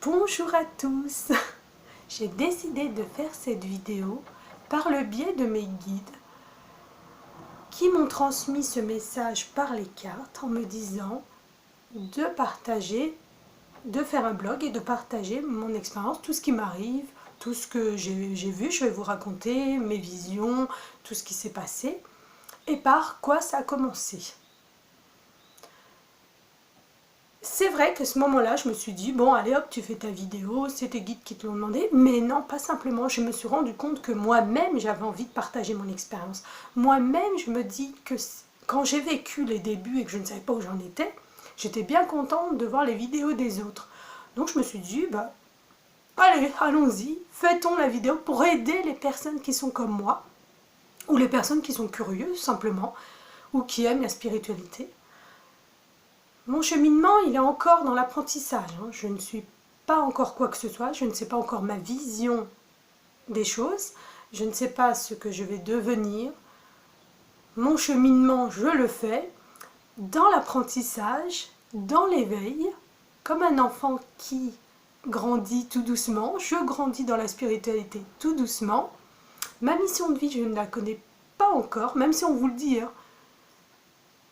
Bonjour à tous. J'ai décidé de faire cette vidéo par le biais de mes guides qui m'ont transmis ce message par les cartes en me disant de partager, de faire un blog et de partager mon expérience, tout ce qui m'arrive, tout ce que j'ai vu. Je vais vous raconter mes visions, tout ce qui s'est passé et par quoi ça a commencé. C'est vrai que ce moment-là, je me suis dit, bon, allez hop, tu fais ta vidéo, c'est tes guides qui te l'ont demandé. Mais non, pas simplement. Je me suis rendu compte que moi-même, j'avais envie de partager mon expérience. Moi-même, je me dis que quand j'ai vécu les débuts et que je ne savais pas où j'en étais, j'étais bien contente de voir les vidéos des autres. Donc je me suis dit, bah, allez, allons-y, faisons la vidéo pour aider les personnes qui sont comme moi, ou les personnes qui sont curieuses, simplement, ou qui aiment la spiritualité. Mon cheminement, il est encore dans l'apprentissage. Je ne suis pas encore quoi que ce soit, je ne sais pas encore ma vision des choses, je ne sais pas ce que je vais devenir. Mon cheminement, je le fais dans l'apprentissage, dans l'éveil, comme un enfant qui grandit tout doucement. Je grandis dans la spiritualité tout doucement. Ma mission de vie, je ne la connais pas encore, même si on vous le dit.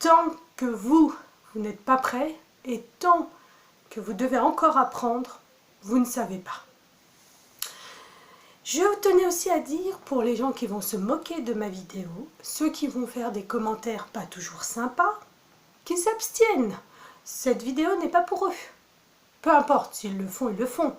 Tant que vous n'êtes pas prêt et tant que vous devez encore apprendre, vous ne savez pas. Je tenais aussi à dire pour les gens qui vont se moquer de ma vidéo, ceux qui vont faire des commentaires pas toujours sympas, qu'ils s'abstiennent. Cette vidéo n'est pas pour eux. Peu importe, s'ils le font, ils le font.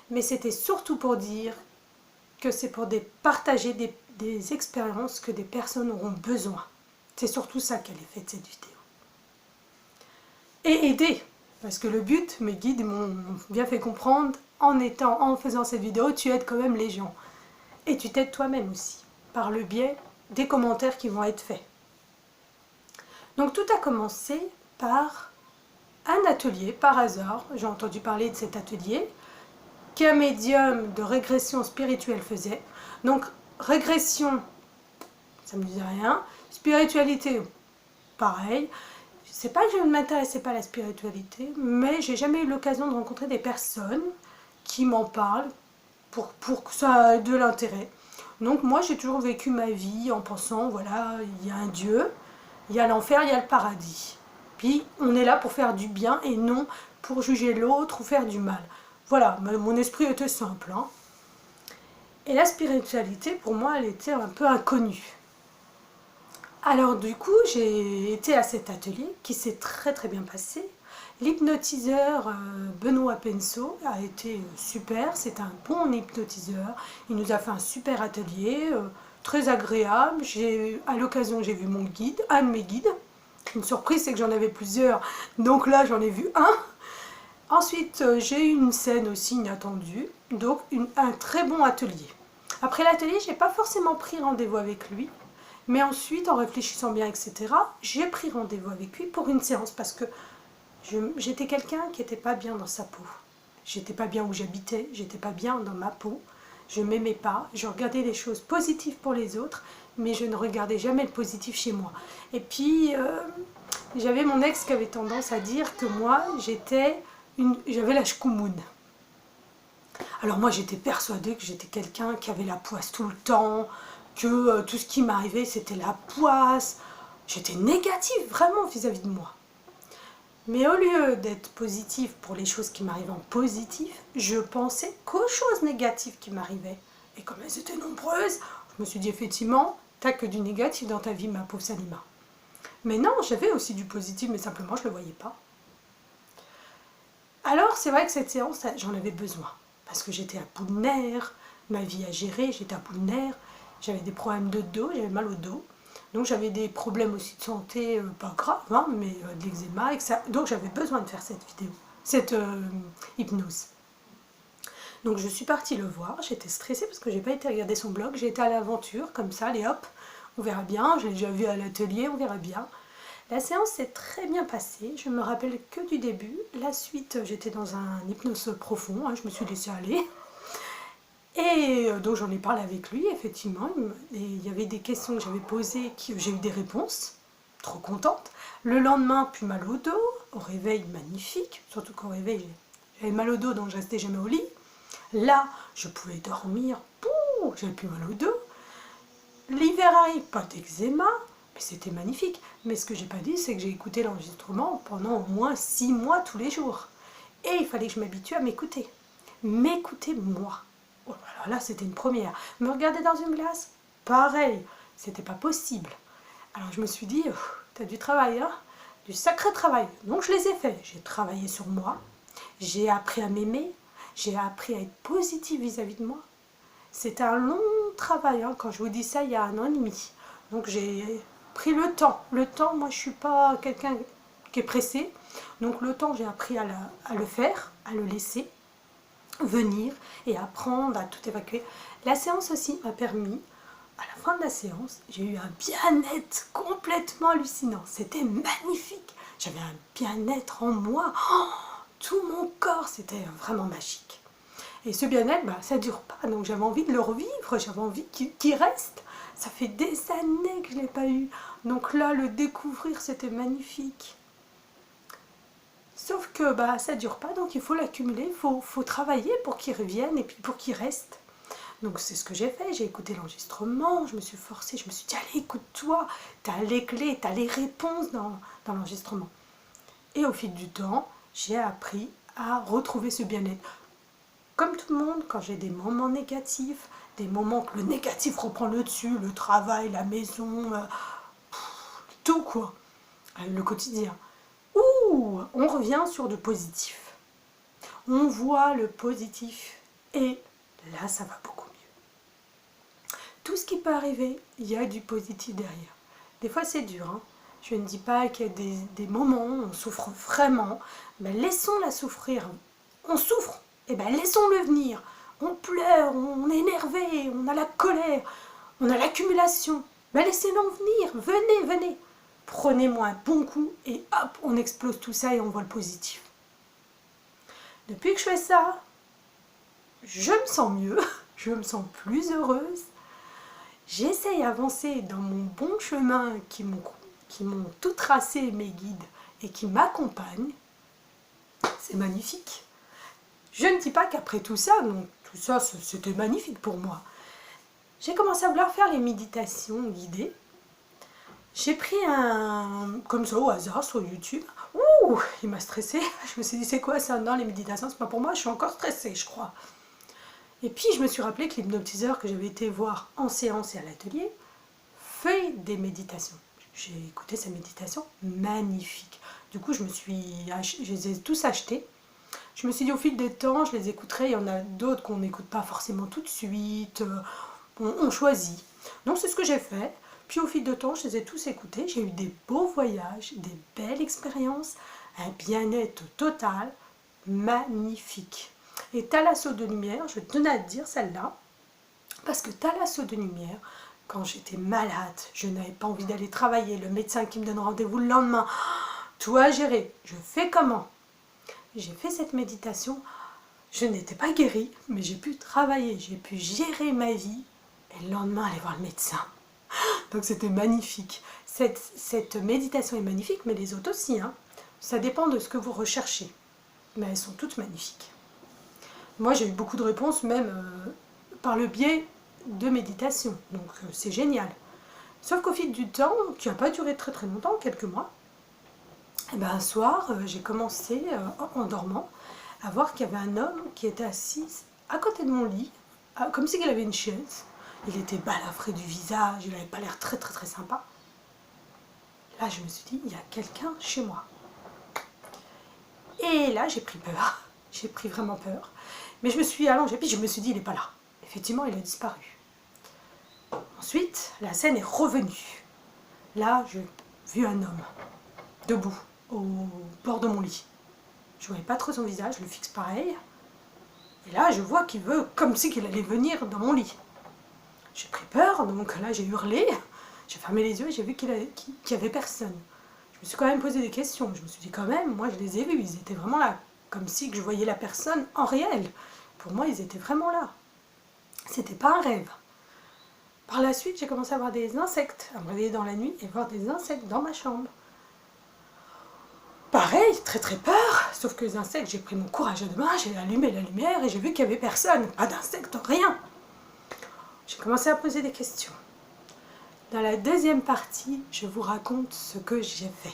Mais c'était surtout pour dire que c'est pour partager des expériences que des personnes auront besoin. C'est surtout ça qu'elle est faite, cette vidéo. Et aider, parce que le but, mes guides m'ont bien fait comprendre, en faisant cette vidéo, tu aides quand même les gens. Et tu t'aides toi-même aussi, par le biais des commentaires qui vont être faits. Donc tout a commencé par un atelier, par hasard, j'ai entendu parler de cet atelier, qu'un médium de régression spirituelle faisait. Donc régression, ça ne me disait rien, spiritualité, pareil. C'est pas que je ne m'intéressais pas à la spiritualité, mais j'ai jamais eu l'occasion de rencontrer des personnes qui m'en parlent pour que ça ait de l'intérêt. Donc moi j'ai toujours vécu ma vie en pensant, voilà, il y a un Dieu, il y a l'enfer, il y a le paradis. Puis on est là pour faire du bien et non pour juger l'autre ou faire du mal. Voilà, mon esprit était simple. Et la spiritualité, pour moi, elle était un peu inconnue. Alors du coup, j'ai été à cet atelier qui s'est très très bien passé. L'hypnotiseur Benoît Penso a été super, c'est un bon hypnotiseur. Il nous a fait un super atelier, très agréable. À l'occasion, j'ai vu mon guide, un de mes guides. Une surprise, c'est que j'en avais plusieurs, donc là j'en ai vu un. Ensuite, j'ai eu une scène aussi inattendue, donc un très bon atelier. Après l'atelier, je n'ai pas forcément pris rendez-vous avec lui. Mais ensuite, en réfléchissant bien, etc., j'ai pris rendez-vous avec lui pour une séance parce que j'étais quelqu'un qui n'était pas bien dans sa peau. J'étais pas bien où j'habitais, j'étais pas bien dans ma peau. Je m'aimais pas, je regardais les choses positives pour les autres, mais je ne regardais jamais le positif chez moi. Et puis, j'avais mon ex qui avait tendance à dire que moi, j'avais la shkoumoun. Alors moi, j'étais persuadée que j'étais quelqu'un qui avait la poisse tout le temps, que tout ce qui m'arrivait c'était la poisse. J'étais négative vraiment vis-à-vis de moi. Mais au lieu d'être positive pour les choses qui m'arrivaient en positif, je pensais qu'aux choses négatives qui m'arrivaient. Et comme elles étaient nombreuses, je me suis dit effectivement, t'as que du négatif dans ta vie, ma pauvre Salima. Mais non, j'avais aussi du positif, mais simplement je ne le voyais pas. Alors c'est vrai que cette séance, j'en avais besoin. Parce que j'étais à bout de nerfs, ma vie à gérer, j'étais à bout de nerfs. J'avais des problèmes de dos, j'avais mal au dos. Donc j'avais des problèmes aussi de santé, pas graves, mais de l'eczéma. Donc j'avais besoin de faire cette vidéo, cette hypnose. Donc je suis partie le voir, j'étais stressée parce que j'ai pas été regarder son blog. J'ai été à l'aventure, comme ça, allez hop, on verra bien. Je l'ai déjà vu à l'atelier, on verra bien. La séance s'est très bien passée, je me rappelle que du début. La suite, j'étais dans un hypnose profond, je me suis laissée aller. Et donc j'en ai parlé avec lui, effectivement, et il y avait des questions que j'avais posées, j'ai eu des réponses, trop contente. Le lendemain, plus mal au dos, au réveil magnifique, surtout qu'au réveil J'avais mal au dos, donc je restais jamais au lit. Là, je pouvais dormir, j'avais plus mal au dos. L'hiver arrive, pas d'eczéma, mais c'était magnifique. Mais ce que j'ai pas dit, c'est que j'ai écouté l'enregistrement pendant au moins 6 mois tous les jours. Et il fallait que je m'habitue à m'écouter. M'écouter moi. Oh là, c'était une première. Me regarder dans une glace, pareil, c'était pas possible. Alors je me suis dit, t'as du travail, hein, du sacré travail. Donc je les ai faits. J'ai travaillé sur moi, j'ai appris à m'aimer, j'ai appris à être positive vis-à-vis de moi. C'était un long travail, hein, quand je vous dis ça, il y a 1 an et demi. Donc j'ai pris le temps. Le temps, moi je suis pas quelqu'un qui est pressé. Donc le temps, j'ai appris à le faire, à le laisser venir et apprendre à tout évacuer. La séance aussi m'a permis, à la fin de la séance, j'ai eu un bien-être complètement hallucinant. C'était magnifique. J'avais un bien-être en moi. Oh, tout mon corps, c'était vraiment magique. Et ce bien-être, ça ne dure pas. Donc j'avais envie de le revivre, j'avais envie qu'il reste. Ça fait des années que je ne l'ai pas eu. Donc là, le découvrir, c'était magnifique. Sauf que ça ne dure pas, donc il faut l'accumuler, il faut travailler pour qu'il revienne et puis pour qu'il reste. Donc c'est ce que j'ai fait, j'ai écouté l'enregistrement, je me suis forcée, je me suis dit allez écoute-toi, tu as les clés, tu as les réponses dans l'enregistrement. Et au fil du temps, j'ai appris à retrouver ce bien-être. Comme tout le monde, quand j'ai des moments négatifs, des moments que le négatif reprend le dessus, le travail, la maison, tout quoi, le quotidien. On revient sur du positif. On voit le positif et là, ça va beaucoup mieux. Tout ce qui peut arriver, il y a du positif derrière. Des fois, c'est dur. Hein. Je ne dis pas qu'il y a des moments où on souffre vraiment. Mais laissons-la souffrir. On souffre, et laissons-le venir. On pleure, on est énervé, on a la colère, on a l'accumulation. Laissez-le venir, venez. Prenez-moi un bon coup et hop, on explose tout ça et on voit le positif. Depuis que je fais ça, je me sens mieux, je me sens plus heureuse. J'essaye d'avancer dans mon bon chemin qui m'ont tout tracé, mes guides, et qui m'accompagnent. C'est magnifique. Je ne dis pas qu'après tout ça, c'était magnifique pour moi. J'ai commencé à vouloir faire les méditations guidées. J'ai pris comme ça au hasard sur YouTube. Il m'a stressée. Je me suis dit, c'est quoi ça? Non, les méditations, c'est pas pour moi, je suis encore stressée, je crois. Et puis, je me suis rappelé que l'hypnotiseur que j'avais été voir en séance et à l'atelier fait des méditations. J'ai écouté ces méditations magnifiques. Du coup, je les ai tous achetés. Je me suis dit, au fil des temps, je les écouterai. Il y en a d'autres qu'on n'écoute pas forcément tout de suite. On choisit. Donc, c'est ce que j'ai fait. Puis au fil du temps, je les ai tous écoutés. J'ai eu des beaux voyages, des belles expériences, un bien-être total, magnifique. Et Thalasso de lumière, je tenais à te dire celle-là, parce que Thalasso de lumière, quand j'étais malade, je n'avais pas envie d'aller travailler, le médecin qui me donne rendez-vous le lendemain, tout à gérer, je fais comment? J'ai fait cette méditation, je n'étais pas guérie, mais j'ai pu travailler, j'ai pu gérer ma vie, et le lendemain aller voir le médecin. Donc c'était magnifique. Cette méditation est magnifique, mais les autres aussi. Hein. Ça dépend de ce que vous recherchez. Mais elles sont toutes magnifiques. Moi, j'ai eu beaucoup de réponses, même par le biais de méditation. Donc c'est génial. Sauf qu'au fil du temps, qui n'a pas duré très très longtemps, quelques mois, un soir, j'ai commencé, en dormant, à voir qu'il y avait un homme qui était assis à côté de mon lit, comme s'il avait une chaise. Il était balafré du visage, il n'avait pas l'air très très très sympa. Là, je me suis dit, il y a quelqu'un chez moi. Et là, j'ai pris peur. J'ai pris vraiment peur. Mais je me suis allongée, puis je me suis dit, il n'est pas là. Effectivement, il a disparu. Ensuite, la scène est revenue. Là, j'ai vu un homme, debout, au bord de mon lit. Je ne voyais pas trop son visage, je le fixe pareil. Et là, je vois qu'il veut, comme si qu'il allait venir dans mon lit. J'ai pris peur, donc là j'ai hurlé, j'ai fermé les yeux et j'ai vu qu'il n'y avait personne. Je me suis quand même posé des questions, je me suis dit quand même, moi je les ai vus, ils étaient vraiment là, comme si je voyais la personne en réel. Pour moi, ils étaient vraiment là. C'était pas un rêve. Par la suite, j'ai commencé à voir des insectes, à me réveiller dans la nuit et voir des insectes dans ma chambre. pareil, très très peur, sauf que les insectes, j'ai pris mon courage à deux mains, j'ai allumé la lumière et j'ai vu qu'il n'y avait personne, pas d'insectes, rien. J'ai commencé à poser des questions. Dans la deuxième partie, je vous raconte ce que j'ai fait.